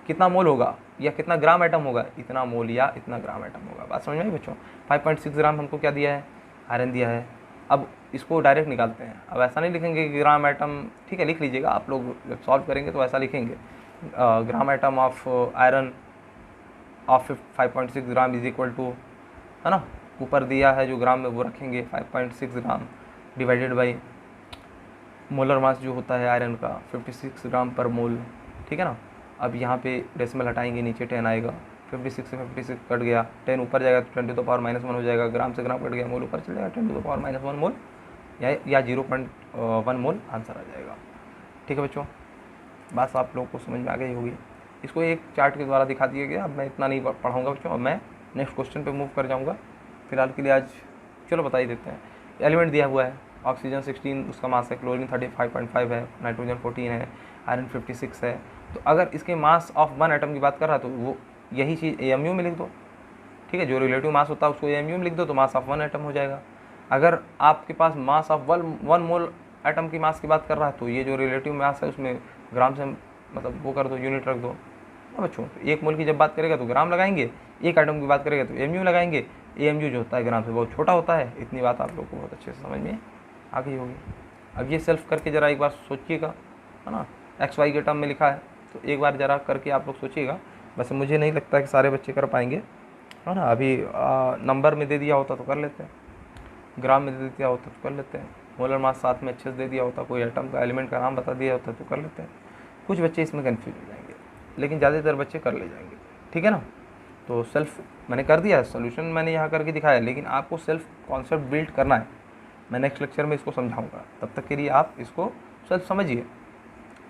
Speaker 1: कितना मोल होगा या कितना ग्राम एटम होगा, इतना मोल या इतना ग्राम एटम होगा। बात समझ में आई बच्चों। 5.6 ग्राम हमको क्या दिया है, आयरन दिया है। अब इसको डायरेक्ट निकालते हैं, अब ऐसा नहीं लिखेंगे कि ग्राम एटम, ठीक है लिख लीजिएगा आप लोग, जब सॉल्व करेंगे तो ऐसा लिखेंगे, gram atom of iron of 5.6 gram is equal to, है ना, ऊपर दिया है जो ग्राम में वो रखेंगे 5.6 gram divided by molar mass जो होता है आयरन का 56 ग्राम पर मोल, ठीक है ना। अब यहाँ पे डेसिमल हटाएंगे, नीचे 10 आएगा, 56 से 56 कट गया, 10 ऊपर जाएगा तो 10⁻⁻1 हो जाएगा, ग्राम से ग्राम कट गया, मोल ऊपर चल जाएगा, 10⁻⁻1 मोल या 0.1 मोल आंसर आ जाएगा। ठीक है बच्चों, बस आप लोग को समझ में आ गई होगी। इसको एक चार्ट के द्वारा दिखा दिया गया। अब मैं इतना नहीं पढ़ाऊँगा बच्चों, अब मैं नेक्स्ट क्वेश्चन पर मूव कर जाऊँगा। फिलहाल के लिए आज चलो बता ही देते हैं। एलिमेंट दिया हुआ है, ऑक्सीजन 16 उसका मास है, क्लोरीन 35.5 है, नाइट्रोजन 14 है, आयरन 56 है। तो अगर इसके मास ऑफ 1 एटम की बात कर रहा है तो वो यही चीज़ AMU में लिख दो, ठीक है, जो रिलेटिव मास होता है उसको AMU में लिख दो तो मास ऑफ 1 एटम हो जाएगा। अगर आपके पास मास ऑफ 1 मोल एटम की मास की बात कर रहा है तो ये जो रिलेटिव मास है उसमें ग्राम से मतलब वो कर दो, यूनिट रख दो ना बच्चों। तो 1 मोल की जब बात करेगा तो ग्राम लगाएंगे, 1 एटम की बात करेगा तो AMU लगाएंगे। AMU जो होता है ग्राम से बहुत छोटा होता है। इतनी बात आप लोग को बहुत अच्छे से समझ में आ गई होगी। अब ये सेल्फ करके ज़रा एक बार सोचिएगा, है ना, XY के टर्म में लिखा है तो एक बार ज़रा करके आप लोग सोचिएगा। वैसे मुझे नहीं लगता कि सारे बच्चे कर पाएंगे, है ना। अभी नंबर में दे दिया होता तो कर लेते हैं, ग्राम में दे दिया होता तो कर लेते हैं, मोलर मास साथ में अच्छे से दे दिया होता, कोई एटम का एलिमेंट का नाम बता दिया होता तो कर लेते हैं। कुछ बच्चे इसमें कन्फ्यूज हो जाएंगे, लेकिन ज़्यादातर बच्चे कर ले जाएंगे, ठीक है ना। तो सेल्फ मैंने कर दिया है, सोल्यूशन मैंने यहाँ करके दिखाया, लेकिन आपको सेल्फ कॉन्सेप्ट बिल्ड करना है। मैं नेक्स्ट लेक्चर में इसको समझाऊंगा, तब तक के लिए आप इसको सेल्फ समझिए,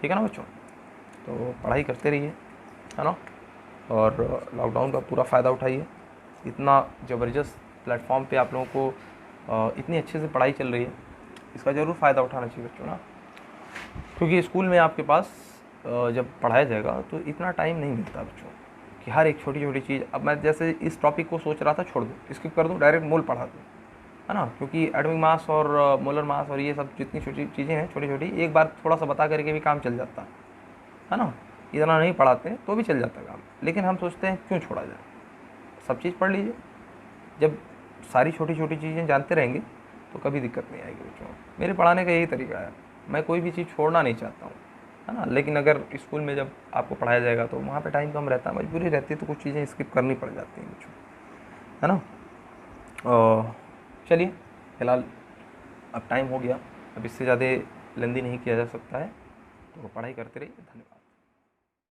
Speaker 1: ठीक है ना बच्चों। तो पढ़ाई करते रहिए, है ना, और लॉकडाउन का पूरा फ़ायदा उठाइए। इतना ज़बरदस्त प्लेटफॉर्म पे आप लोगों को इतनी अच्छे से पढ़ाई चल रही है, इसका ज़रूर फ़ायदा उठाना चाहिए बच्चों ना। क्योंकि स्कूल में आपके पास जब पढ़ाया जाएगा तो इतना टाइम नहीं मिलता बच्चों कि हर एक छोटी छोटी चीज़। अब मैं जैसे इस टॉपिक को सोच रहा था छोड़ दूँ, इसको कर दूँ डायरेक्ट मोल पढ़ा दूँ, है ना, क्योंकि एटॉमिक मास और मोलर मास और ये सब जितनी छोटी चीज़ें हैं छोटी छोटी, एक बार थोड़ा सा बता करके भी काम चल जाता है ना। इतना नहीं पढ़ाते हैं तो भी चल जाता काम, लेकिन हम सोचते हैं क्यों छोड़ा जाए, सब चीज़ पढ़ लीजिए। जब सारी छोटी छोटी चीज़ें जानते रहेंगे तो कभी दिक्कत नहीं आएगी बच्चों। मेरे पढ़ाने का यही तरीका है, मैं कोई भी चीज़ छोड़ना नहीं चाहता हूँ, है ना। लेकिन अगर स्कूल में जब आपको पढ़ाया जाएगा तो वहाँ पे टाइम कम रहता है, मजबूरी रहती है, तो कुछ चीज़ें स्किप करनी पड़ जाती हैं बच्चों, है ना। चलिए फ़िलहाल अब टाइम हो गया, अब इससे ज़्यादा लेंदी नहीं किया जा सकता है, तो पढ़ाई करते रहिए। धन्यवाद।